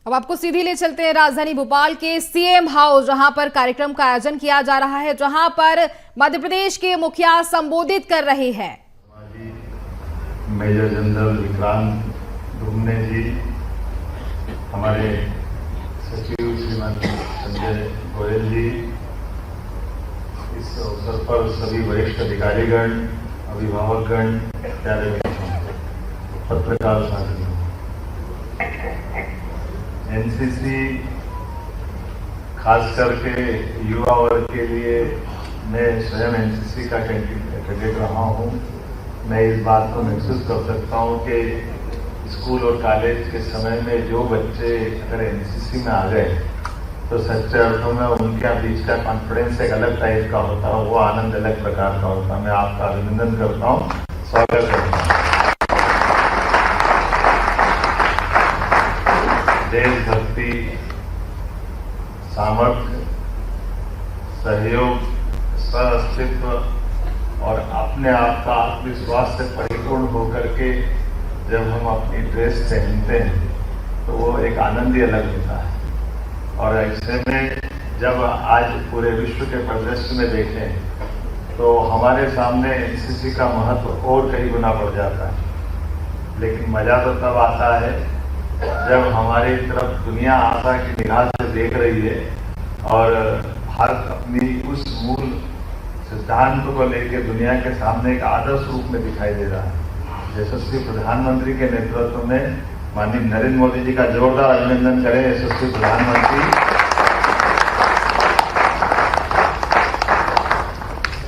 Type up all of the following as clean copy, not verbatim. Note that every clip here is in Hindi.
अब आपको सीधी ले चलते हैं राजधानी भोपाल के सीएम हाउस, जहां पर कार्यक्रम का आयोजन किया जा रहा है, जहां पर मध्य प्रदेश के मुखिया संबोधित कर रहे हैं। मेजर जनरल विक्रांत धुमने जी, हमारे सचिव श्रीमान संजय गोयल जी, इस अवसर पर सभी वरिष्ठ अधिकारीगण, अभिभावकगण, प्यारे पत्रकार साथियों, एनसीसी खास करके युवा वर्ग के लिए मैं स्वयं एनसीसी का कैडेट रहा हूँ। मैं इस बात को महसूस कर सकता हूँ कि स्कूल और कॉलेज के समय में जो बच्चे अगर एनसीसी में आ गए तो सच्चे अर्थों में उनके बीच का कॉन्फिडेंस एक अलग टाइप का होता है, वो आनंद अलग प्रकार का होता है। मैं आपका अभिनंदन करता हूँ, स्वागत करता हूँ। देशभक्ति, सामर्थ्य, सहयोग, सह-अस्तित्व और अपने आप का आत्मविश्वास से परिपूर्ण होकर के जब हम अपनी ड्रेस पहनते हैं तो वो एक आनंद ही अलग होता है। और ऐसे में जब आज पूरे विश्व के परिदृश्य में देखें तो हमारे सामने एनसीसी का महत्व और कई गुना बढ़ जाता है। लेकिन मजा तो तब आता है जब हमारी तरफ दुनिया आशा की निगाह से देख रही है और भारत अपनी उस मूल सिद्धांत को लेकर दुनिया के सामने एक आदर्श रूप में दिखाई दे रहा है। यशस्वी प्रधानमंत्री के नेतृत्व में माननीय नरेंद्र मोदी जी का जोरदार अभिनंदन करें। यशस्वी प्रधानमंत्री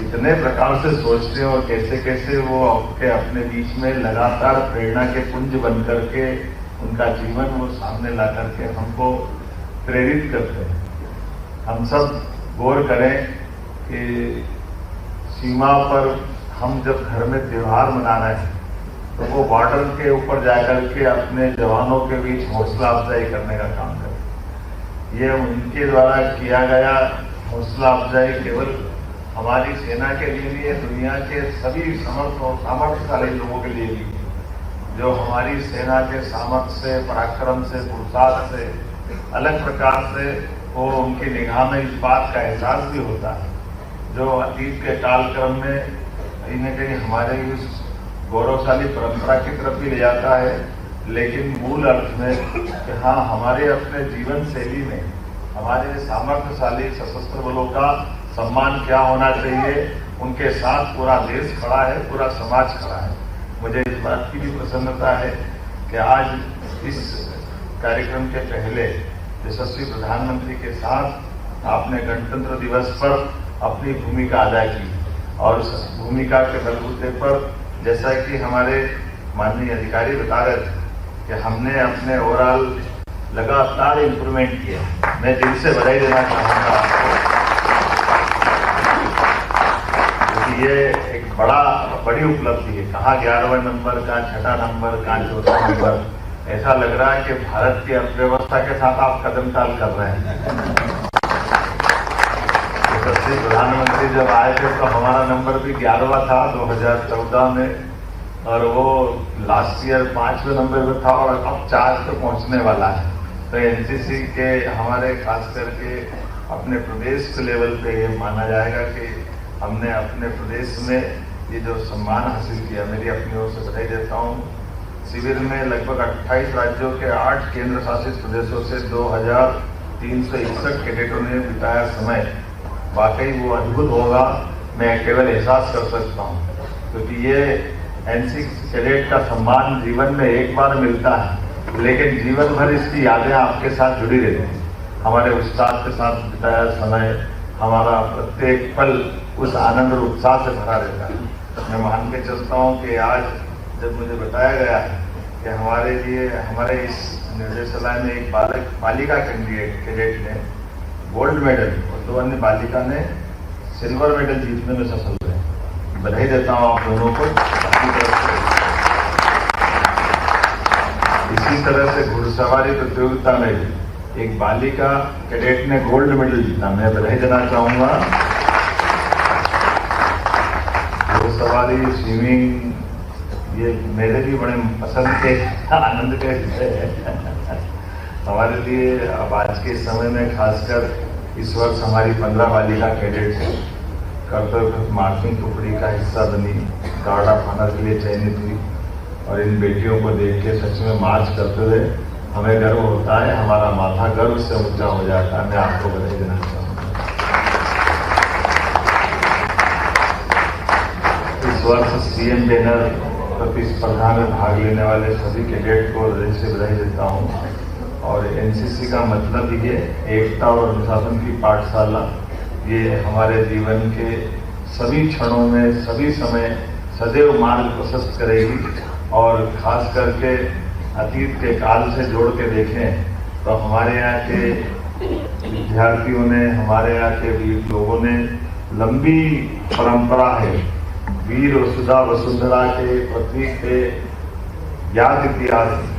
इतने प्रकार से सोचते हैं और कैसे कैसे वो अपने बीच में लगातार प्रेरणा के पुंज बन करके उनका जीवन वो सामने ला करके हमको प्रेरित करते हैं। हम सब गौर करें कि सीमा पर हम जब घर में त्योहार मना रहे हैं तो वो बॉर्डर के ऊपर जाकर के अपने जवानों के बीच हौसला अफजाई करने का काम करें। ये उनके द्वारा किया गया हौसला अफजाई केवल हमारी सेना के लिए नहीं है, दुनिया के सभी समर्थ और सामर्थ्यशाली लोगों के लिए भी, जो हमारी सेना के सामर्थ्य से, पराक्रम से, पुरुषार्थ से अलग प्रकार से वो उनकी निगाह में इस बात का एहसास भी होता है जो अतीत के कालक्रम में कहीं न कहीं हमारे उस गौरवशाली परंपरा की तरफ भी ले जाता है। लेकिन मूल अर्थ में कि हाँ, हमारे अपने जीवन शैली में हमारे सामर्थ्यशाली सशस्त्र बलों का सम्मान क्या होना चाहिए, उनके साथ पूरा देश खड़ा है, पूरा समाज खड़ा है। मुझे इस बात की भी प्रसन्नता है कि आज इस कार्यक्रम के पहले यशस्वी प्रधानमंत्री के साथ आपने गणतंत्र दिवस पर अपनी भूमिका अदा की और उस भूमिका के बलबूते पर जैसा कि हमारे माननीय अधिकारी बता रहे थे कि हमने अपने ओवरऑल लगातार इम्प्रूवमेंट किया। मैं दिल से बधाई देना चाहूँगा आपको, क्योंकि ये एक बड़ी उपलब्धि है। कहाँ 11वां नंबर, कहाँ 6वां नंबर, कहाँ 4वां नंबर। ऐसा लग रहा है कि भारत की अर्थव्यवस्था के साथ आप कदम ताल कर रहे हैं। यशस्वी प्रधानमंत्री जब आए थे तो हमारा नंबर भी 11वां था 2014 में, और वो लास्ट ईयर 5वें नंबर पे था और अब 4 पे पहुंचने वाला है। तो एनसीसी के हमारे खास करके अपने प्रदेश के लेवल पे ये माना जाएगा कि हमने अपने प्रदेश में ये जो सम्मान हासिल किया, मेरी अपनी ओर से बधाई देता हूँ। शिविर में लगभग 28 राज्यों के 8 केंद्र शासित प्रदेशों से 2361 कैडेटों ने बिताया समय, वाकई वो अद्भुत होगा। मैं केवल एहसास कर सकता हूँ, क्योंकि ये एनसीसी कैडेट का सम्मान जीवन में एक बार मिलता है, लेकिन जीवन भर इसकी यादें आपके साथ जुड़ी रहती हैं। हमारे उस्ताद के साथ बिताया समय, हमारा प्रत्येक पल उस आनंद और उत्साह से भरा रहता है। मैं मान के चलता हूँ कि आज जब मुझे बताया गया है कि हमारे लिए हमारे इस निर्देशालय में एक बालिका कैडेट ने गोल्ड मेडल और 2 अन्य बालिका ने सिल्वर मेडल जीतने में सफल रहे, बधाई देता हूँ आप दोनों को। इसी तरह से घुड़सवारी प्रतियोगिता में भी एक बालिका कैडेट ने गोल्ड मेडल जीता, मैं बधाई देना चाहूँगा। घुड़सवारी, स्विमिंग, ये मेरे भी बड़े पसंद के आनंद के विषय है। हमारे लिए अब आज के समय में खासकर इस वर्ष हमारी 15 बालिका कैडेट कर्तव्य मार्चिंग टुकड़ी का हिस्सा बनी, गार्ड ऑफ ऑनर के लिए चयनित हुई और इन बेटियों को देख के सच में मार्च करते हुए हमें गर्व होता है, हमारा माथा गर्व से ऊंचा हो जाता है। मैं आपको बधाई देना चाहूँगा। इस वर्ष सीएम बैनर प्रतिस्पर्धा में भाग लेने वाले सभी कैडेट को हृदय से बधाई देता हूँ। और एनसीसी का मतलब ये एकता और अनुशासन की पाठशाला, ये हमारे जीवन के सभी क्षणों में, सभी समय सदैव मार्ग प्रशस्त करेगी। और खास करके अतीत के काल से जोड़ के देखें तो हमारे यहाँ के विद्यार्थियों ने, हमारे यहाँ के वीर लोगों ने लंबी परंपरा है। वीर वसुधा वसुंधरा के प्रतीक पे याद इतिहास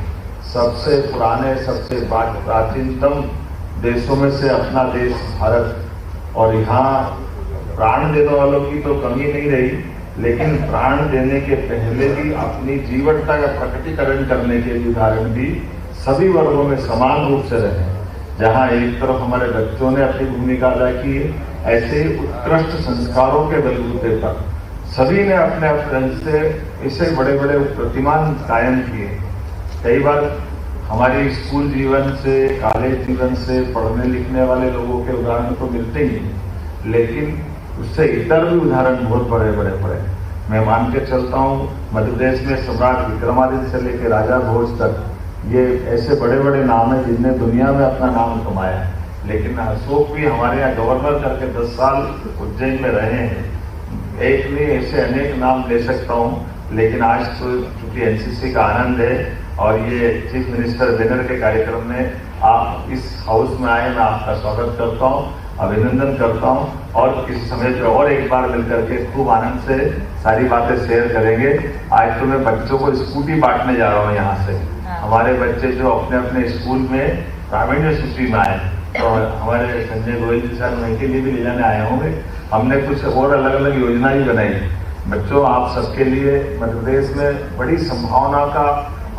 सबसे पुराने, सबसे प्राचीनतम देशों में से अपना देश भारत, और यहाँ प्राण देने वालों की तो कमी नहीं रही, लेकिन प्राण देने के पहले भी अपनी जीवटता का प्रकटीकरण करने के लिए उदाहरण भी सभी वर्गों में समान रूप से रहे। जहाँ एक तरफ हमारे बच्चों ने अपनी भूमिका अदा की है, ऐसे उत्कृष्ट संस्कारों के बलबूते पर सभी ने अपने अपने से इसे बड़े बड़े प्रतिमान कायम किए। कई बार हमारी स्कूल जीवन से, कॉलेज जीवन से पढ़ने लिखने वाले लोगों के उदाहरण तो मिलते ही हैं, लेकिन उससे इतर भी उदाहरण बहुत बड़े बड़े पड़े। मैं मान के चलता हूँ मध्य प्रदेश में सम्राट विक्रमादित्य से लेकर राजा भोज तक ये ऐसे बड़े बड़े नाम हैं जिनने दुनिया में अपना नाम कमाया है। लेकिन अशोक भी हमारे यहाँ गवर्नर करके 10 साल उज्जैन में रहे हैं। एक नहीं, ऐसे अनेक नाम ले सकता हूँ, लेकिन आज तो चूंकि एनसीसी का आनंद है और ये चीफ मिनिस्टर बैनर के कार्यक्रम में आप इस हाउस में आए, मैं आपका स्वागत करता हूँ, अभिनंदन करता हूँ। और इस समय पे और एक बार मिलकर के खूब आनंद से सारी बातें शेयर करेंगे। आज तो मैं बच्चों को स्कूटी बांटने जा रहा हूँ यहाँ से। हमारे बच्चे जो अपने अपने स्कूल में प्रावीण्य सूची में आए, तो हमारे संजय गोयल जी सर उनके लिए भी ले जाने आए होंगे। हमने कुछ और अलग अलग योजना ही बनाई। बच्चों, आप सबके लिए मध्य प्रदेश में बड़ी संभावना का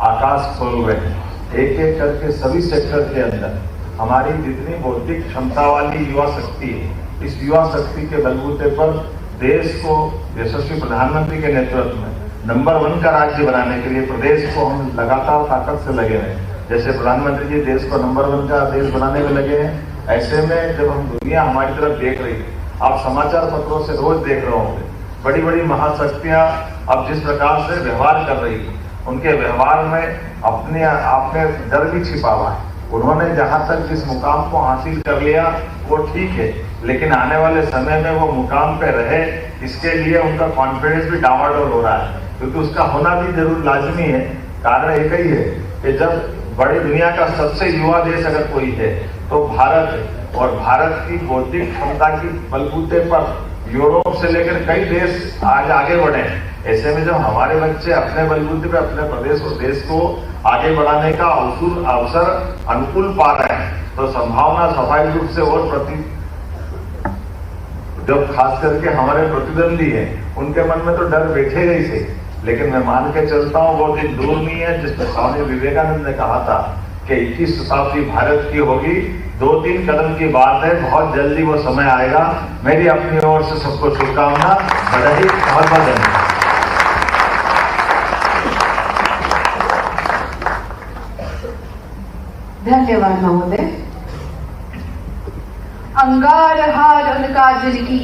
आकाश खोल रहे हैं। एक एक करके सभी सेक्टर के अंदर हमारी जितनी बौद्धिक क्षमता वाली युवा शक्ति है, इस युवा शक्ति के बलबूते पर देश को यशस्वी प्रधानमंत्री के नेतृत्व में नंबर 1 का राज्य बनाने के लिए प्रदेश को हम लगातार ताकत से लगे हैं। जैसे प्रधानमंत्री जी देश को नंबर 1 का देश बनाने में लगे हैं, ऐसे में जब हम दुनिया हमारी तरफ देख रही है, आप समाचार पत्रों से रोज देख रहे होंगे, बड़ी बड़ी महाशक्तियां अब जिस प्रकार से व्यवहार कर रही है, उनके व्यवहार में अपने आप में डर भी छिपा हुआ है। उन्होंने जहां तक जिस मुकाम को हासिल कर लिया वो ठीक है, लेकिन आने वाले समय में वो मुकाम पे रहे, इसके लिए उनका कॉन्फिडेंस भी डावाडोल हो रहा है, क्योंकि उसका होना भी जरूर लाजमी है। कारण एक ही है कि जब बड़ी दुनिया का सबसे युवा देश अगर कोई है तो भारत है, और भारत की बौद्धिक क्षमता की बलबूते पर यूरोप से लेकर कई देश आज आगे बढ़े। ऐसे में जब हमारे बच्चे अपने बलबूते पे अपने प्रदेश और देश को आगे बढ़ाने का अवसर अनुकूल पा रहे हैं, तो संभावना स्वाभाविक रूप से और जब खास करके हमारे प्रतिद्वंदी हैं, उनके मन में तो डर बैठेगा ही से। लेकिन मैं मान के चलता हूँ वो दिन दूर नहीं है जिसमें स्वामी विवेकानंद ने कहा था कि 21 शताब्दी भारत की होगी, 2-3 कदम की बात है, बहुत जल्दी वो समय आएगा। मेरी अपनी ओर से सबको शुभकामना, बधाई, बहुत बहुत धन्यवाद। धन्यवाद महोदय। अंगार हार काजल की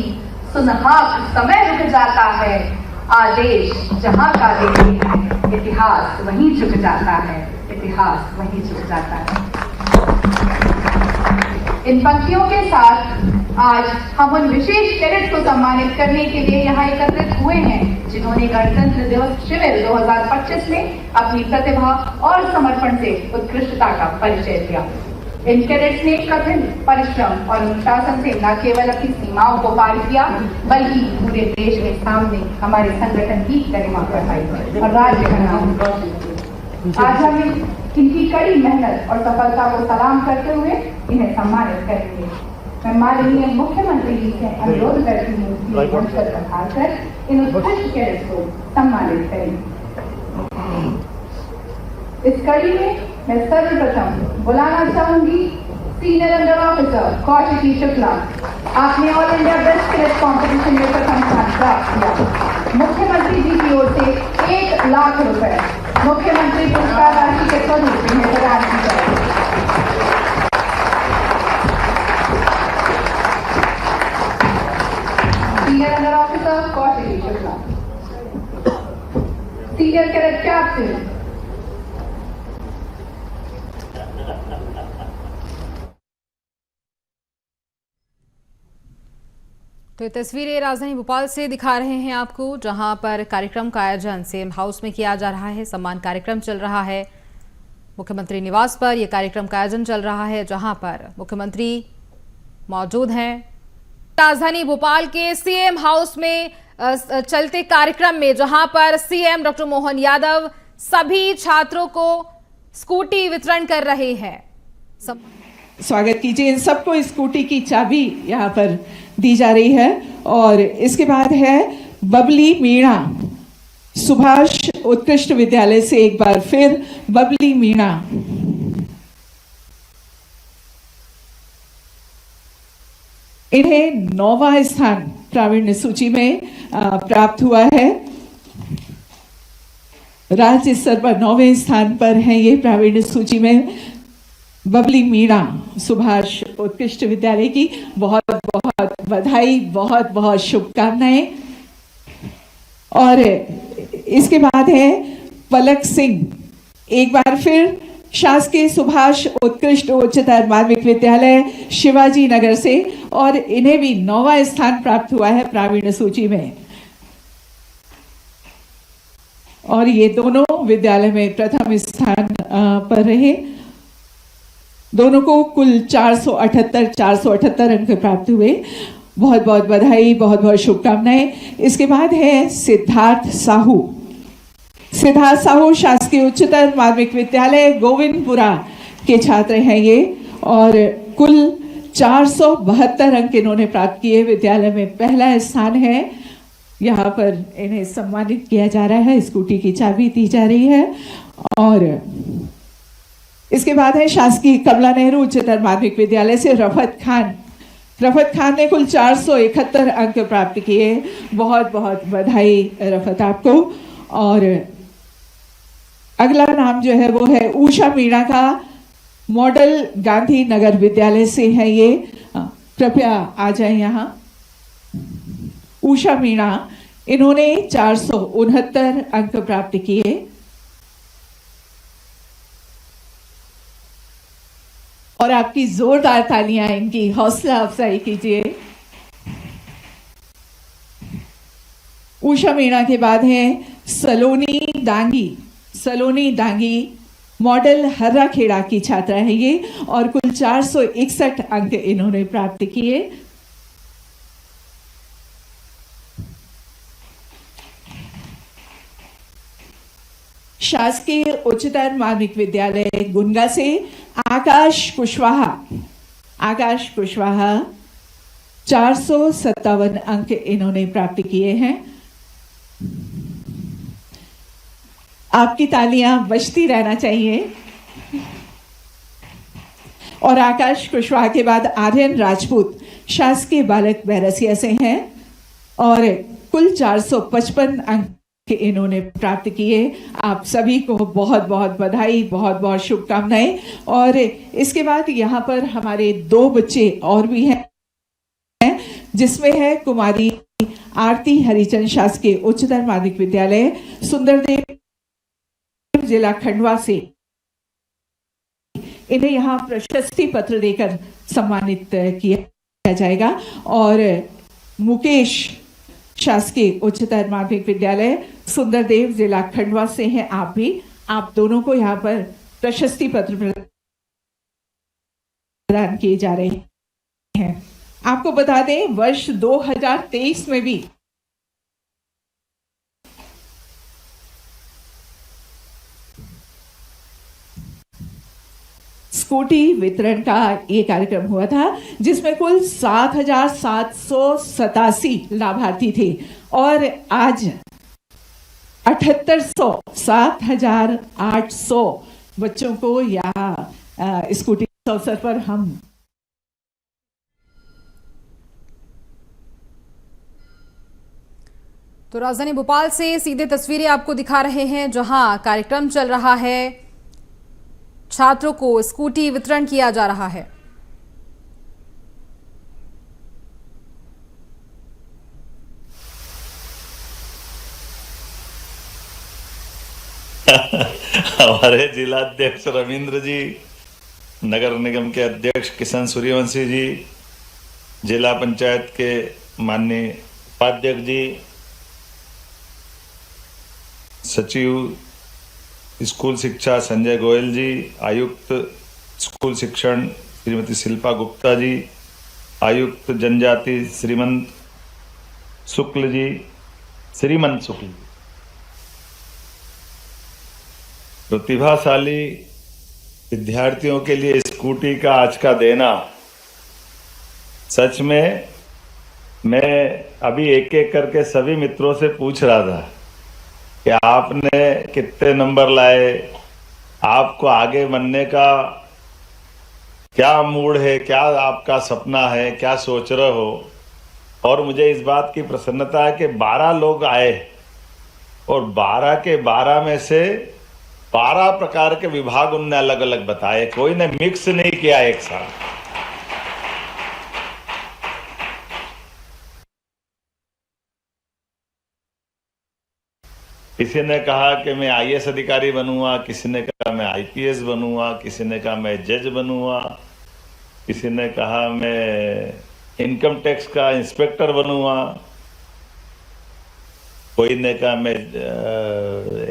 सुनहाक समय रुक जाता है, आदेश जहां का देखे इतिहास वहीं झुक जाता है, इतिहास वहीं झुक जाता है। इन पंक्तियों के साथ आज हम उन विशेष कैडेट को सम्मानित करने के लिए यहाँ एकत्रित हुए हैं जिन्होंने गणतंत्र दिवस शिविर 2025 में अपनी प्रतिभा और समर्पण से उत्कृष्टता का परिचय दिया। इन कैडेट्स ने कठिन परिश्रम और अनुशासन से न केवल अपनी सीमाओं को पार किया, बल्कि पूरे देश के सामने हमारे संगठन की गरिमा बढ़ाई और राज्य का नाम रोशन किया। आज हम इनकी कड़ी मेहनत और सफलता को सलाम करते हुए इन्हें सम्मानित करेंगे। मैं माननीय मुख्यमंत्री जी से अनुरोध करती हूँ कि मंच पर पधारकर इन उत्कृष्ट कैडेट्स को सम्मानित करें। इस कड़ी में मैं सर्वप्रथम बुलाना चाहूंगी senior under officer Kaushiki Shukla. आपने all India best cadet competition में प्रथम स्थान प्राप्त किया। मुख्यमंत्री जी की ओर से 1 लाख रुपए मुख्यमंत्री पुरस्कार राशि के स्वरूप में प्रदान की जाएगी। Senior under officer Kaushiki Shukla. Senior cadet captain तो ये तस्वीरें राजधानी भोपाल से दिखा रहे हैं आपको, जहां पर कार्यक्रम का आयोजन सीएम हाउस में किया जा रहा है। सम्मान कार्यक्रम चल रहा है मुख्यमंत्री निवास पर। यह कार्यक्रम का आयोजन चल रहा है जहां पर मुख्यमंत्री मौजूद हैं। राजधानी भोपाल के सीएम हाउस में चलते कार्यक्रम में जहां पर सीएम डॉक्टर मोहन यादव सभी छात्रों को स्कूटी वितरण कर रहे हैं। स्वागत कीजिए। इन सबको स्कूटी की चाबी यहाँ पर दी जा रही है। और इसके बाद है बबली मीणा, सुभाष उत्कृष्ट विद्यालय से एक बार फिर बबली मीणा। इन्हें 9वां स्थान प्रावीण्य सूची में प्राप्त हुआ है। राज्य स्तर पर 9वें स्थान पर हैं ये प्रावीण्य सूची में बबली मीणा सुभाष उत्कृष्ट विद्यालय की। बहुत बहुत बधाई, बहुत बहुत शुभकामनाएं। और इसके बाद है पलक सिंह, एक बार फिर शासकीय सुभाष उत्कृष्ट उच्चतर माध्यमिक विद्यालय शिवाजी नगर से, और इन्हें भी 9वां स्थान प्राप्त हुआ है प्रावीण्य सूची में। और ये दोनों विद्यालय में प्रथम स्थान पर रहे। दोनों को कुल 478 अंक प्राप्त हुए। बहुत बहुत बधाई, बहुत बहुत शुभकामनाएं। इसके बाद है सिद्धार्थ साहू। सिद्धार्थ साहू शासकीय उच्चतर माध्यमिक विद्यालय गोविंदपुरा के छात्र हैं ये, और कुल 472 अंक इन्होंने प्राप्त किए। विद्यालय में पहला स्थान है। यहाँ पर इन्हें सम्मानित किया जा रहा है, स्कूटी की चाबी दी जा रही है। और इसके बाद है शासकीय कमला नेहरू उच्चतर माध्यमिक विद्यालय से रफत खान। रफत खान ने कुल 471 अंक प्राप्त किए। बहुत बहुत बधाई रफत आपको। और अगला नाम जो है वो है उषा मीणा का, मॉडल गांधी नगर विद्यालय से है ये। कृपया आ जाए यहाँ। उषा मीणा, इन्होंने 469 अंक प्राप्त किए। और आपकी जोरदार तालियां इनकी हौसला अफजाई कीजिए। उषा मीणा के बाद है सलोनी दांगी। सलोनी दांगी मॉडल हर्रा खेड़ा की छात्रा है ये, और कुल 461 अंक इन्होंने प्राप्त किए। शासकीय उच्चतर माध्यमिक विद्यालय गुनगा से आकाश कुशवाहा। आकाश कुशवाहा 457 अंक इन्होंने प्राप्त किए हैं। आपकी तालियां बजती रहना चाहिए। और आकाश कुशवाहा के बाद आर्यन राजपूत शासकीय बालक बैरसिया से हैं, और कुल 455 अंक इन्होंने प्राप्त किए। आप सभी को बहुत बहुत बधाई, बहुत बहुत शुभकामनाएं। और इसके बाद यहाँ पर हमारे 2 बच्चे और भी हैं, जिसमें है कुमारी आरती हरिचंद शासकीय उच्चतर माध्यमिक विद्यालय सुंदरदेव जिला खंडवा से। इन्हें यहाँ प्रशस्ति पत्र देकर सम्मानित किया जाएगा। और मुकेश शासकीय उच्चतर माध्यमिक विद्यालय सुंदरदेव जिला खंडवा से हैं आप भी। आप दोनों को यहाँ पर प्रशस्ति पत्र प्रदान किए जा रहे हैं। आपको बता दें, वर्ष 2023 में भी स्कूटी वितरण का ये कार्यक्रम हुआ था, जिसमें कुल 7,787 लाभार्थी थे। और आज 7,800 बच्चों को या स्कूटी के अवसर पर हम तो राजधानी भोपाल से सीधे तस्वीरें आपको दिखा रहे हैं जहां कार्यक्रम चल रहा है, छात्रों को स्कूटी वितरण किया जा रहा है। हमारे जिलाध्यक्ष रविंद्र जी, नगर निगम के अध्यक्ष किशन सूर्यवंशी जी, जिला पंचायत के माननीय उपाध्यक्ष जी, सचिव स्कूल शिक्षा संजय गोयल जी, आयुक्त स्कूल शिक्षण श्रीमती शिल्पा गुप्ता जी, आयुक्त जनजाति श्रीमंत शुक्ल जी, प्रतिभाशाली विद्यार्थियों के लिए स्कूटी का आज का देना, सच में मैं अभी एक एक करके सभी मित्रों से पूछ रहा था कि आपने कितने नंबर लाए, आपको आगे बनने का क्या मूड है, क्या आपका सपना है, क्या सोच रहे हो। और मुझे इस बात की प्रसन्नता है कि 12 लोग आए और 12 के 12 में से 12 प्रकार के विभाग उनने अलग अलग बताए, कोई ने मिक्स नहीं किया एक साथ। किसी ने कहा कि मैं आईएएस अधिकारी बनूंगा, किसी ने कहा मैं आईपीएस बनूंगा, किसी ने कहा मैं जज बनूंगा, किसी ने कहा मैं इनकम टैक्स का इंस्पेक्टर बनूंगा, कोई ने कहा मैं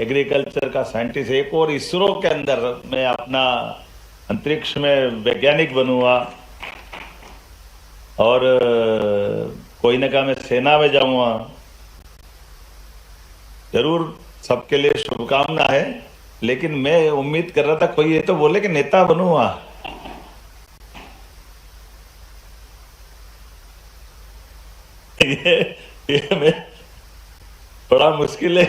एग्रीकल्चर का साइंटिस्ट, एक और इसरो के अंदर मैं अपना अंतरिक्ष में वैज्ञानिक बनूंगा, और कोई ने कहा मैं सेना में जाऊंगा। जरूर सबके लिए शुभकामना है, लेकिन मैं उम्मीद कर रहा था कोई ये तो बोले कि नेता बनूंगा। ये मैं बड़ा मुश्किल है।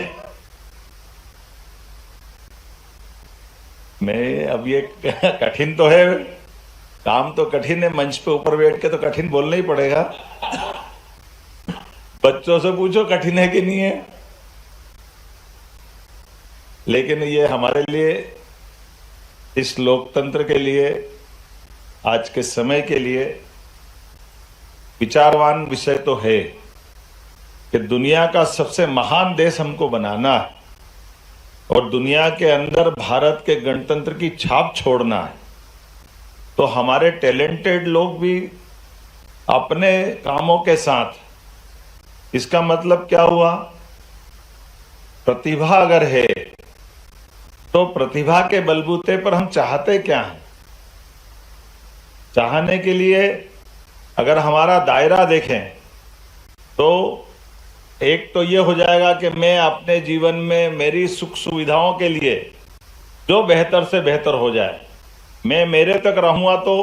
मैं अब ये कठिन तो है, काम तो कठिन है, मंच पे ऊपर बैठ के तो कठिन बोलना ही पड़ेगा। बच्चों से पूछो कठिन है कि नहीं है, लेकिन ये हमारे लिए, इस लोकतंत्र के लिए, आज के समय के लिए विचारवान विषय तो है कि दुनिया का सबसे महान देश हमको बनाना है और दुनिया के अंदर भारत के गणतंत्र की छाप छोड़ना है। तो हमारे टैलेंटेड लोग भी अपने कामों के साथ, इसका मतलब क्या हुआ, प्रतिभा अगर है तो प्रतिभा के बलबूते पर हम चाहते क्या हैं। चाहने के लिए अगर हमारा दायरा देखें तो एक तो ये हो जाएगा कि मैं अपने जीवन में मेरी सुख सुविधाओं के लिए जो बेहतर से बेहतर हो जाए, मैं मेरे तक रहूंगा तो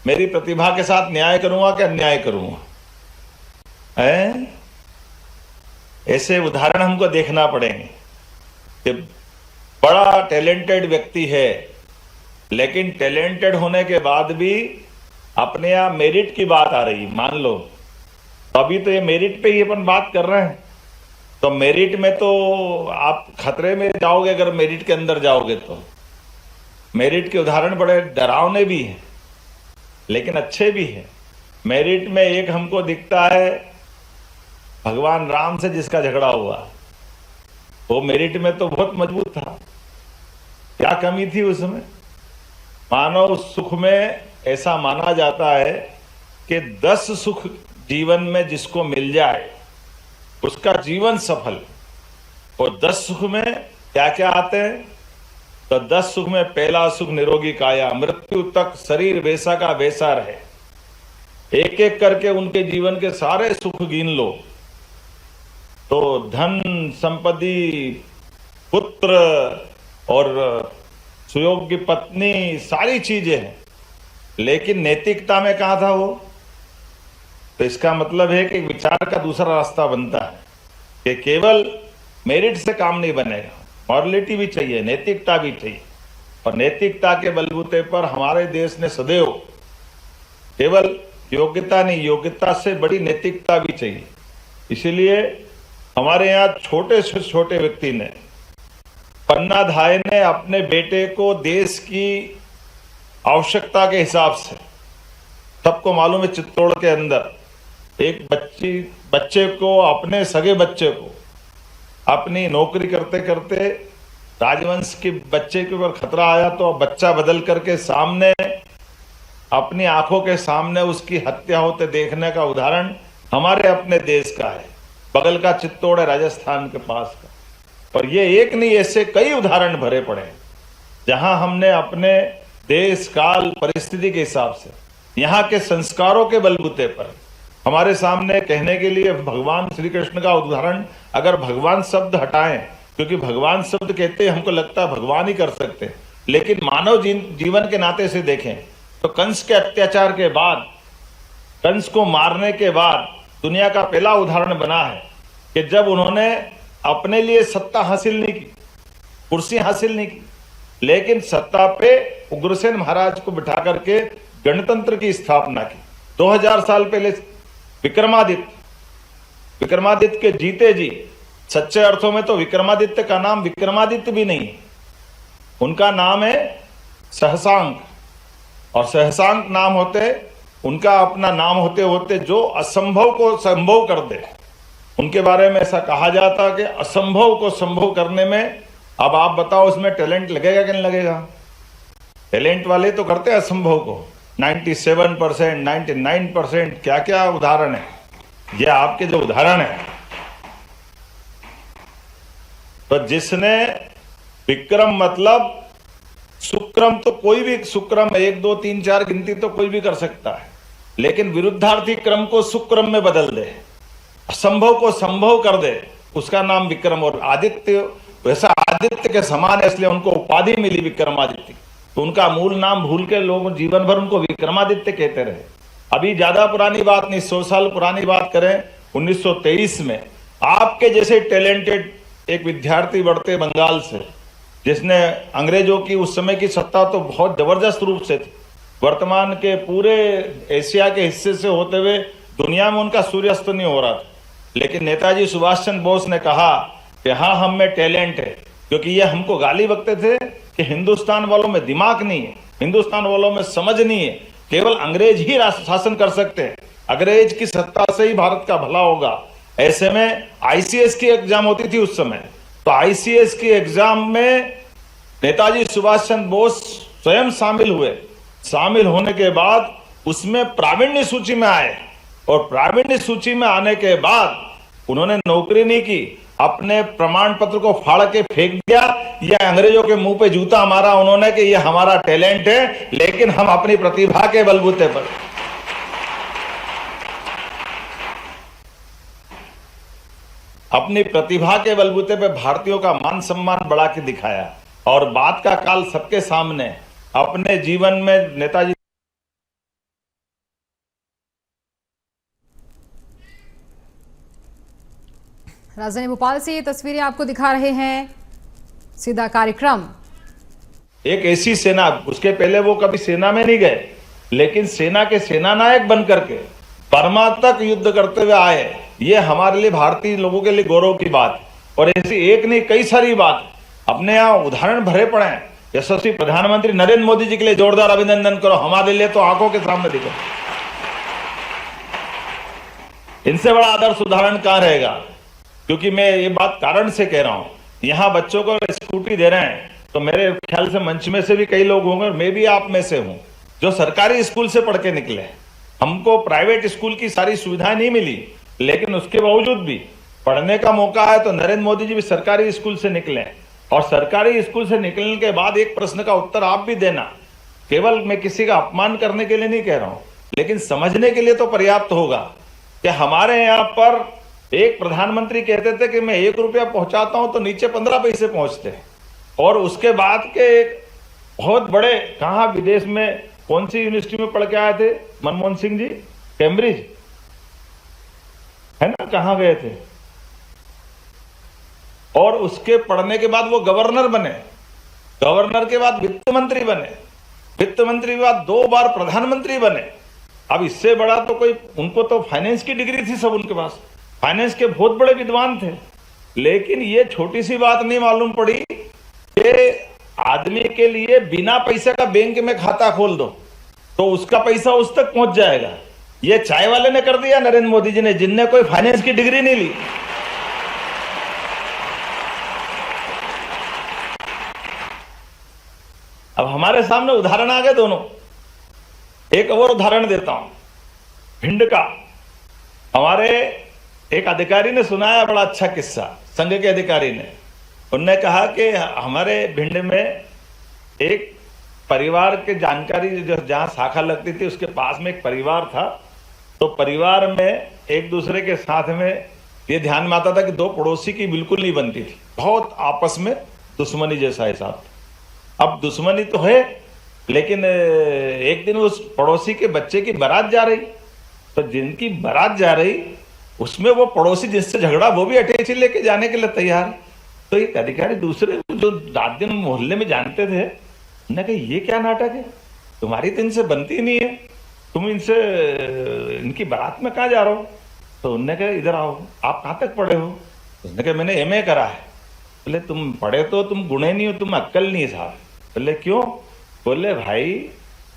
मेरी प्रतिभा के साथ न्याय करूंगा कि अन्याय करूंगा। ऐसे उदाहरण हमको देखना पड़ेंगे कि बड़ा टैलेंटेड व्यक्ति है, लेकिन टैलेंटेड होने के बाद भी अपने यहाँ मेरिट की बात आ रही। मान लो अभी तो ये मेरिट पे ही अपन बात कर रहे हैं, तो मेरिट में तो आप खतरे में जाओगे अगर मेरिट के अंदर जाओगे तो। मेरिट के उदाहरण बड़े डरावने भी हैं लेकिन अच्छे भी हैं। मेरिट में एक हमको दिखता है भगवान राम से जिसका झगड़ा हुआ, वो मेरिट में तो बहुत मजबूत था। क्या कमी थी उसमें? मानव सुख में ऐसा माना जाता है कि 10 सुख जीवन में जिसको मिल जाए उसका जीवन सफल। और 10 सुख में क्या क्या आते हैं? तो 10 सुख में पहला सुख निरोगी काया, मृत्यु तक शरीर वैसा का वैसा रहे। एक एक करके उनके जीवन के सारे सुख गिन लो तो धन, संपत्ति, पुत्र और सुयोग्य पत्नी, सारी चीजें हैं, लेकिन नैतिकता में कहा था वो। तो इसका मतलब है कि विचार का दूसरा रास्ता बनता है कि केवल मेरिट से काम नहीं बनेगा, मॉरलिटी भी चाहिए, नैतिकता भी चाहिए। और नैतिकता के बलबूते पर हमारे देश ने सदैव केवल योग्यता नहीं, योग्यता से बड़ी नैतिकता भी चाहिए। इसीलिए हमारे यहाँ छोटे से छोटे व्यक्ति ने, पन्ना धाय ने अपने बेटे को देश की आवश्यकता के हिसाब से, सबको मालूम है चित्तौड़ के अंदर एक बच्चे को, अपने सगे बच्चे को अपनी नौकरी करते करते राजवंश के बच्चे के ऊपर खतरा आया तो बच्चा बदल करके सामने, अपनी आंखों के सामने उसकी हत्या होते देखने का उदाहरण हमारे अपने देश का है। बगल का चित्तौड़ है, राजस्थान के पास का। और ये एक नहीं, ऐसे कई उदाहरण भरे पड़े हैं जहां हमने अपने देश काल परिस्थिति के हिसाब से, यहाँ के संस्कारों के बलबूते पर हमारे सामने कहने के लिए भगवान श्री कृष्ण का उदाहरण, अगर भगवान शब्द हटाएं, क्योंकि भगवान शब्द कहते हमको लगता है भगवान ही कर सकते हैं, लेकिन मानव जीवन के नाते से देखें तो कंस के अत्याचार के बाद, कंस को मारने के बाद दुनिया का पहला उदाहरण बना है कि जब उन्होंने अपने लिए सत्ता हासिल नहीं की, कुर्सी हासिल नहीं की, लेकिन सत्ता पे उग्रसेन महाराज को बिठा करके गणतंत्र की स्थापना की। 2000 साल पहले विक्रमादित्य के जीते जी, सच्चे अर्थों में तो विक्रमादित्य का नाम विक्रमादित्य भी नहीं, उनका नाम है सहसांक। और सहसांक नाम होते, उनका अपना नाम होते होते जो असंभव को संभव कर दे, उनके बारे में ऐसा कहा जाता कि असंभव को संभव करने में, अब आप बताओ उसमें टैलेंट लगेगा कि नहीं लगेगा? टैलेंट वाले तो करते हैं असंभव को। 97%, 99%, क्या क्या उदाहरण है। ये आपके जो उदाहरण है, तो जिसने विक्रम मतलब सुक्रम, तो कोई भी सुक्रम 1 2 3 4 गिनती तो कोई भी कर सकता है, लेकिन विरुद्धार्थी क्रम को सुक्रम में बदल दे, असंभव को संभव कर दे, उसका नाम विक्रम। और आदित्य वैसा आदित्य के समान है, इसलिए उनको उपाधि मिली विक्रमादित्य। तो उनका मूल नाम भूल के लोग जीवन भर उनको विक्रमादित्य कहते रहे। अभी ज्यादा पुरानी बात नहीं, 100 साल पुरानी बात करें, 1923 में आपके जैसे टैलेंटेड एक विद्यार्थी बढ़ते बंगाल से, जिसने अंग्रेजों की उस समय की सत्ता तो बहुत जबरदस्त रूप से थी, वर्तमान के पूरे एशिया के हिस्से से होते हुए दुनिया में उनका सूर्यास्त नहीं हो रहा था, लेकिन नेताजी सुभाष चंद्र बोस ने कहा कि हाँ, हम में टैलेंट है। क्योंकि ये हमको गाली बकते थे कि हिंदुस्तान वालों में दिमाग नहीं है, हिंदुस्तान वालों में समझ नहीं है, केवल अंग्रेज ही शासन कर सकते हैं, अंग्रेज की सत्ता से ही भारत का भला होगा। ऐसे में आईसीएस की एग्जाम होती थी उस समय, तो आईसीएस की एग्जाम में नेताजी सुभाष चंद्र बोस स्वयं शामिल हुए। शामिल होने के बाद उसमें प्रावीण्य सूची में आए, और प्रावीण्य सूची में आने के बाद उन्होंने नौकरी नहीं की, अपने प्रमाण पत्र को फाड़ के फेंक दिया, या अंग्रेजों के मुंह पे जूता मारा उन्होंने कि ये हमारा टैलेंट है, लेकिन हम अपनी प्रतिभा के बलबूते पर, अपनी प्रतिभा के बलबूते पे भारतीयों का मान सम्मान बढ़ा के दिखाया। और बात का काल सबके सामने, अपने जीवन में नेताजी राजधानी भोपाल से ये तस्वीरें आपको दिखा रहे हैं, सीधा कार्यक्रम। एक ऐसी सेना, उसके पहले वो कभी सेना में नहीं गए, लेकिन सेना के सेनानायक बन करके बर्मा तक युद्ध करते हुए आए। ये हमारे लिए, भारतीय लोगों के लिए गौरव की बात। और ऐसी एक नहीं, कई सारी बात अपने यहाँ उदाहरण भरे पड़े हैं। यशस्वी प्रधानमंत्री नरेंद्र मोदी जी के लिए जोरदार अभिनंदन करो, हमारे लिए तो आंखों के सामने दिखे। इनसे बड़ा आदर्श उदाहरण कहां रहेगा? क्योंकि मैं ये बात कारण से कह रहा हूं, यहां बच्चों को स्कूटी दे रहे हैं, तो मेरे ख्याल से मंच में से भी कई लोग होंगे, मैं भी आप में से हूं, जो सरकारी स्कूल से पढ़ के निकले। हमको प्राइवेट स्कूल की सारी सुविधाएं नहीं मिली, लेकिन उसके बावजूद भी पढ़ने का मौका है, तो नरेंद्र मोदी जी भी सरकारी स्कूल से निकले। और सरकारी स्कूल से निकलने के बाद एक प्रश्न का उत्तर आप भी देना, केवल मैं किसी का अपमान करने के लिए नहीं कह रहा हूं, लेकिन समझने के लिए तो पर्याप्त होगा कि हमारे यहाँ पर एक प्रधानमंत्री कहते थे कि मैं 1 रुपया पहुंचाता हूं तो नीचे 15 पैसे पहुंचते। और उसके बाद के एक बहुत बड़े, कहां विदेश में कौन सी यूनिवर्सिटी में पढ़ के आए थे मनमोहन सिंह जी? कैम्ब्रिज है ना, कहां गए थे? और उसके पढ़ने के बाद वो गवर्नर बने। गवर्नर के बाद वित्त मंत्री बने, वित्त मंत्री के बाद 2 बार प्रधानमंत्री बने। अब इससे बड़ा तो कोई, उनको तो फाइनेंस की डिग्री थी सब उनके पास, फाइनेंस के बहुत बड़े विद्वान थे। लेकिन ये छोटी सी बात नहीं मालूम पड़ी कि आदमी के लिए बिना पैसे का बैंक में खाता खोल दो तो उसका पैसा उस तक पहुंच जाएगा। ये चाय वाले ने कर दिया, नरेंद्र मोदी जी ने, जिनने कोई फाइनेंस की डिग्री नहीं ली। अब हमारे सामने उदाहरण आ गए दोनों। एक और उदाहरण देता हूं, भिंड का। हमारे एक अधिकारी ने सुनाया बड़ा अच्छा किस्सा, संघ के अधिकारी ने। उनने कहा कि हमारे भिंड में एक परिवार के जानकारी, जो जहां शाखा लगती थी उसके पास में एक परिवार था, तो परिवार में एक दूसरे के साथ में ये ध्यान में आता था कि 2 पड़ोसी की बिल्कुल नहीं बनती थी, बहुत आपस में दुश्मनी जैसा हिसाब। अब दुश्मनी तो है, लेकिन एक दिन उस पड़ोसी के बच्चे की बारात जा रही, तो जिनकी बारात जा रही उसमें वो पड़ोसी जिससे झगड़ा वो भी अटैची लेके जाने के लिए तैयार। तो एक अधिकारी दूसरे जो रात दिन मोहल्ले में जानते थे, उन्होंने कहा ये क्या नाटक है, तुम्हारी तो इनसे बनती नहीं है, तुम इनसे इनकी बारात में कहाँ जा रहे हो? तो उन्होंने कहा इधर आओ, आप कहाँ तक पढ़े हो? उसने कहा मैंने MA करा है। बोले तुम पढ़े तो तुम गुणे नहीं हो, तुम अक्कल नहीं है साहब। बोले क्यों? बोले भाई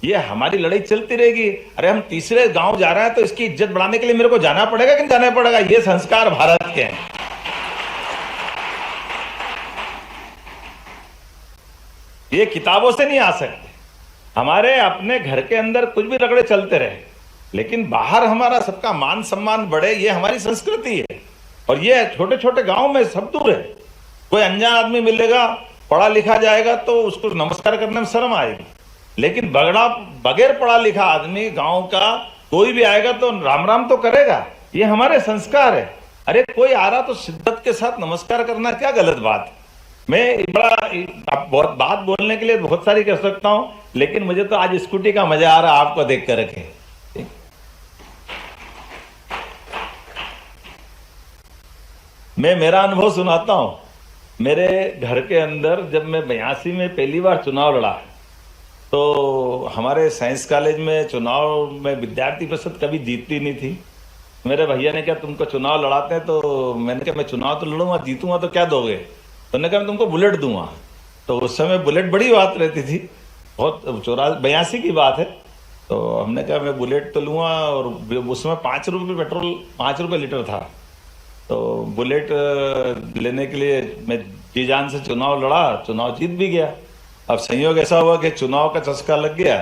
ये हमारी लड़ाई चलती रहेगी, अरे हम तीसरे गांव जा रहे हैं तो इसकी इज्जत बढ़ाने के लिए मेरे को जाना पड़ेगा कि नहीं जाना पड़ेगा? ये संस्कार भारत के हैं। ये किताबों से नहीं आ सकते। हमारे अपने घर के अंदर कुछ भी रगड़े चलते रहे, लेकिन बाहर हमारा सबका मान सम्मान बढ़े, ये हमारी संस्कृति है। और ये छोटे छोटे गांव में सब दूर है। कोई अनजान आदमी मिलेगा, पढ़ा लिखा जाएगा तो उसको नमस्कार करने में शर्म आएगी, लेकिन बगैर पढ़ा लिखा आदमी गांव का कोई भी आएगा तो राम राम तो करेगा। ये हमारे संस्कार है। अरे कोई आ रहा तो शिद्दत के साथ नमस्कार करना क्या गलत बात है? मैं बहुत बात बोलने के लिए बहुत सारी कर सकता हूं, लेकिन मुझे तो आज स्कूटी का मजा आ रहा है आपको देख कर के। मैं मेरा अनुभव सुनाता हूं। मेरे घर के अंदर जब मैं 82 में पहली बार चुनाव लड़ा, तो हमारे साइंस कॉलेज में चुनाव में विद्यार्थी परिषद कभी जीतती नहीं थी। मेरे भैया ने कहा तुमको चुनाव लड़ाते हैं, तो मैंने कहा मैं चुनाव तो लड़ूंगा, जीतूंगा तो क्या दोगे? तो उन्होंने कहा मैं तुमको बुलेट दूंगा। तो उस समय बुलेट बड़ी बात रहती थी, बहुत 82 की बात है। तो हमने कहा मैं बुलेट तो लूंगा, और उसमें 5 रुपये पेट्रोल, 5 रुपये लीटर था। तो बुलेट लेने के लिए मैं जी जान से चुनाव लड़ा, चुनाव जीत भी गया। अब संयोग ऐसा हुआ कि चुनाव का चस्का लग गया,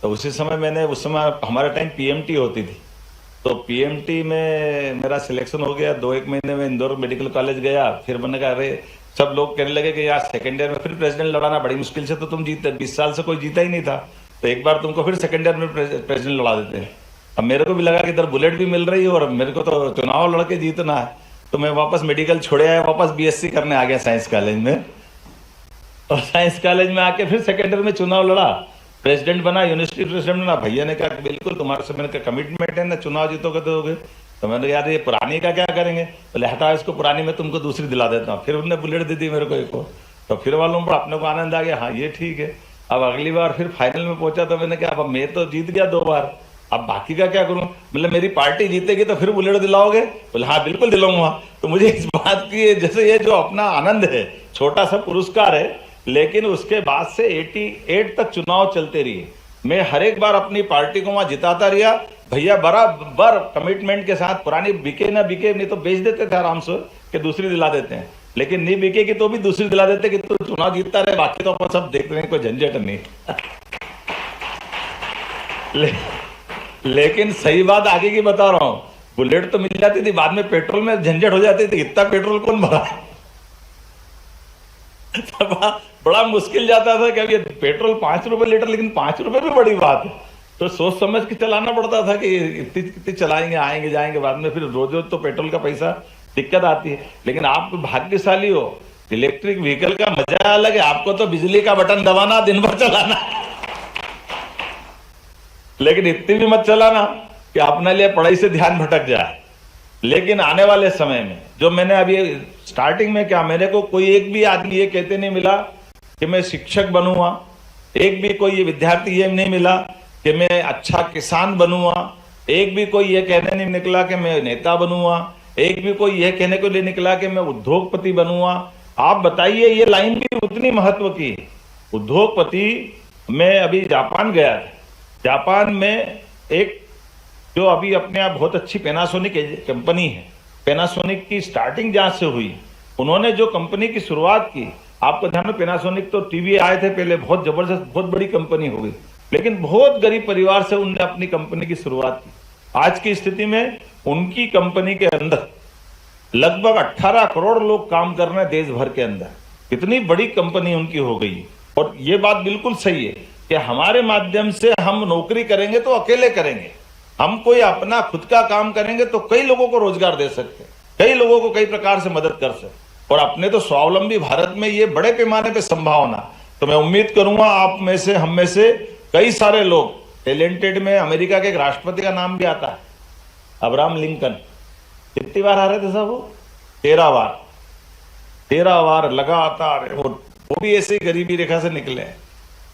तो उसी समय उस समय हमारे टाइम PMT होती थी, तो PMT में मेरा सिलेक्शन हो गया। 2-1 महीने में इंदौर मेडिकल कॉलेज गया। फिर मैंने कहा अरे, सब लोग कहने लगे कि यार सेकेंड ईयर में फिर प्रेसिडेंट लड़ाना बड़ी मुश्किल से, तो तुम जीते, 20 साल से कोई जीता ही नहीं था, तो एक बार तुमको फिर सेकेंड ईयर में प्रेसिडेंट लड़ा देते हैं। अब मेरे को भी लगा कि इधर बुलेट भी मिल रही है और मेरे को तो चुनाव लड़के जीतना है, तो मैं वापस मेडिकल छोड़े आया, वापस BSc करने आ गया साइंस कॉलेज में। और साइंस कॉलेज में आके फिर सेकेंड ईयर में चुनाव लड़ा, प्रेसिडेंट बना, यूनिवर्सिटी प्रेसिडेंट बना। भैया ने कहा बिल्कुल तुम्हारे से, मैंने कहा कमिटमेंट है ना, चुनाव जीतोगे तो दोगे। तो मैंने कहा यार ये पुरानी का क्या करेंगे? बोले हटाओ इसको, पुरानी में तुमको दूसरी दिला देता हूँ। फिर उन्होंने बुलेट दे दी मेरे को एक, तो फिर वालों पर अपने को आनंद आ गया, हाँ ये ठीक है। अब अगली बार फिर फाइनल में पहुंचा, तो मैंने कहा अब मैं तो जीत गया 2 बार, अब बाकी का क्या करूं? मतलब मेरी पार्टी जीतेगी तो फिर बुलेट दिलाओगे? बोले हाँ बिल्कुल दिलाऊंगा। तो मुझे इस बात की, जैसे ये जो अपना आनंद है, छोटा सा पुरस्कार है, लेकिन उसके बाद से 88 तक चुनाव चलते रही। मैं हर एक बार अपनी पार्टी को वहां जिताता रहा। भैया बराबर कमिटमेंट के साथ, पुरानी बिके ना बिके, नहीं तो बेच देते थे आराम से कि दूसरी दिला देते हैं, लेकिन नहीं बिकेगी तो भी दूसरी दिला देते कि तू चुनाव जीतता रहे, बाकी तो अपन सब देखते हैं, कोई झंझट नहीं। लेकिन सही बात आगे की बता रहा हूं, बुलेट तो मिल जाती थी, बाद में पेट्रोल में झंझट हो जाती थी, इतना पेट्रोल कौन भरा? बड़ा मुश्किल जाता था कि अब ये पेट्रोल 5 रुपए लीटर, लेकिन 5 रुपए भी बड़ी बात है, तो सोच समझ के चलाना पड़ता था कि इतनी चलाएंगे, आएंगे जाएंगे, बाद में फिर रोज रोज तो पेट्रोल का पैसा दिक्कत आती है। लेकिन आप भाग्यशाली हो, इलेक्ट्रिक व्हीकल का मजा अलग है, आपको तो बिजली का बटन दबाना, दिन भर चलाना, लेकिन इतनी भी मत चलाना कि अपने लिए पढ़ाई से ध्यान भटक जाए। लेकिन आने वाले समय में, जो मैंने अभी स्टार्टिंग में क्या, मेरे को कोई एक भी आदमी ये कहते नहीं मिला कि मैं शिक्षक बनूंगा, एक भी कोई ये विद्यार्थी ये नहीं मिला कि मैं अच्छा किसान बनूंगा, एक भी कोई ये कहने नहीं निकला कि मैं नेता बनूंगा, एक भी कोई यह कहने को लिए निकला कि मैं उद्योगपति बनूंगा। आप बताइए, ये लाइन भी उतनी महत्व की है। उद्योगपति, मैं अभी जापान गया था, जापान में एक जो अभी अपने आप बहुत अच्छी पैनासोनिक कंपनी है, पैनासोनिक की स्टार्टिंग जहां से हुई, उन्होंने जो कंपनी की शुरुआत की, आपको ध्यान में, पैनासोनिक तो टीवी आए थे पहले, बहुत जबरदस्त बहुत बड़ी कंपनी हो गई, लेकिन बहुत गरीब परिवार से उन्होंने अपनी कंपनी की शुरुआत की। आज की स्थिति में उनकी कंपनी के अंदर लगभग 18 करोड़ लोग काम कर रहे हैं देश भर के अंदर। कितनी बड़ी कंपनी उनकी हो गई। और ये बात बिल्कुल सही है कि हमारे माध्यम से हम नौकरी करेंगे तो अकेले करेंगे, हम कोई अपना खुद का काम करेंगे तो कई लोगों को रोजगार दे सकते हैं, कई लोगों को कई प्रकार से मदद कर सकते, और अपने तो स्वावलंबी भारत में ये बड़े पैमाने पे संभावना। तो मैं उम्मीद करूंगा आप में से, हम में से कई सारे लोग टैलेंटेड में, अमेरिका के एक राष्ट्रपति का नाम भी आता है, अब्राहम लिंकन। कितनी बार आ रहे थे साहब वो? 13 बार लगातार। वो भी ऐसे ही गरीबी रेखा से निकले।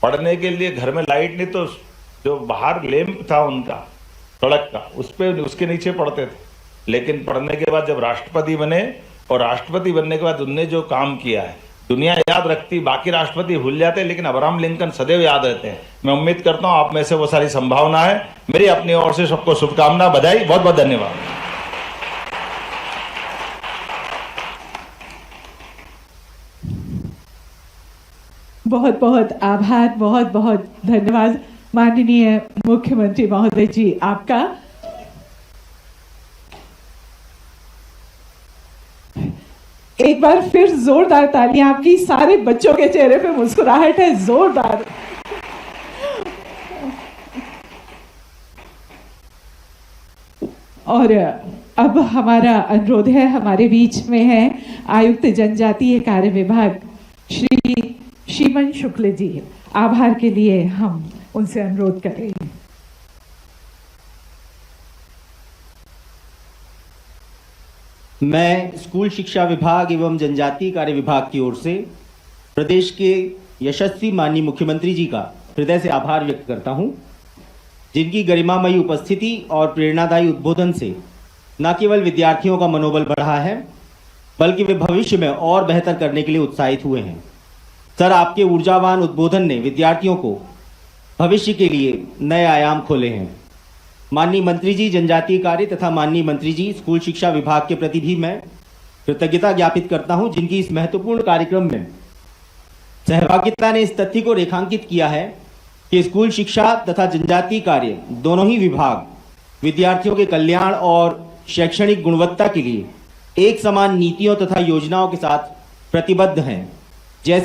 पढ़ने के लिए घर में लाइट नहीं, तो जो बाहर लैंप था उनका सड़क का, उस पे उसके नीचे पढ़ते थे। लेकिन पढ़ने के बाद जब राष्ट्रपति बने, और राष्ट्रपति बनने के बाद उनने जो काम किया है, दुनिया याद रखती, बाकी राष्ट्रपति भूल जाते हैं, लेकिन अब्राहम लिंकन सदैव याद रहते हैं। मैं उम्मीद करता हूं आप में से वो सारी संभावना है। मेरी अपनी ओर से सबको शुभकामना, बधाई, बहुत बहुत धन्यवाद। बहुत बहुत आभार, बहुत बहुत धन्यवाद माननीय मुख्यमंत्री महोदय जी आपका। एक बार फिर जोरदार तालियां आपकी। सारे बच्चों के चेहरे पे मुस्कुराहट है, जोरदार। और अब हमारा अनुरोध है, हमारे बीच में है आयुक्त जनजातीय कार्य विभाग श्री श्रीमन शुक्ल जी। आभार के लिए हम उनसे अनुरोध करेंगे। मैं स्कूल शिक्षा विभाग एवं जनजातीय कार्य विभाग की ओर से प्रदेश के यशस्वी माननीय मुख्यमंत्री जी का हृदय से आभार व्यक्त करता हूं, जिनकी गरिमामयी उपस्थिति और प्रेरणादायी उद्बोधन से न केवल विद्यार्थियों का मनोबल बढ़ा है, बल्कि वे भविष्य में और बेहतर करने के लिए उत्साहित हुए हैं। सर, आपके ऊर्जावान उद्बोधन ने विद्यार्थियों को भविष्य के लिए नए आयाम खोले हैं। माननीय मंत्री जी जनजातीय कार्य तथा माननीय मंत्री जी स्कूल शिक्षा विभाग के प्रति भी मैं कृतज्ञता ज्ञापित करता हूं, जिनकी इस महत्वपूर्ण कार्यक्रम में सहभागिता ने इस तथ्य को रेखांकित किया है कि स्कूल शिक्षा तथा जनजातीय कार्य दोनों ही विभाग विद्यार्थियों के कल्याण और शैक्षणिक गुणवत्ता के लिए एक समान नीतियों तथा योजनाओं के साथ प्रतिबद्ध हैं।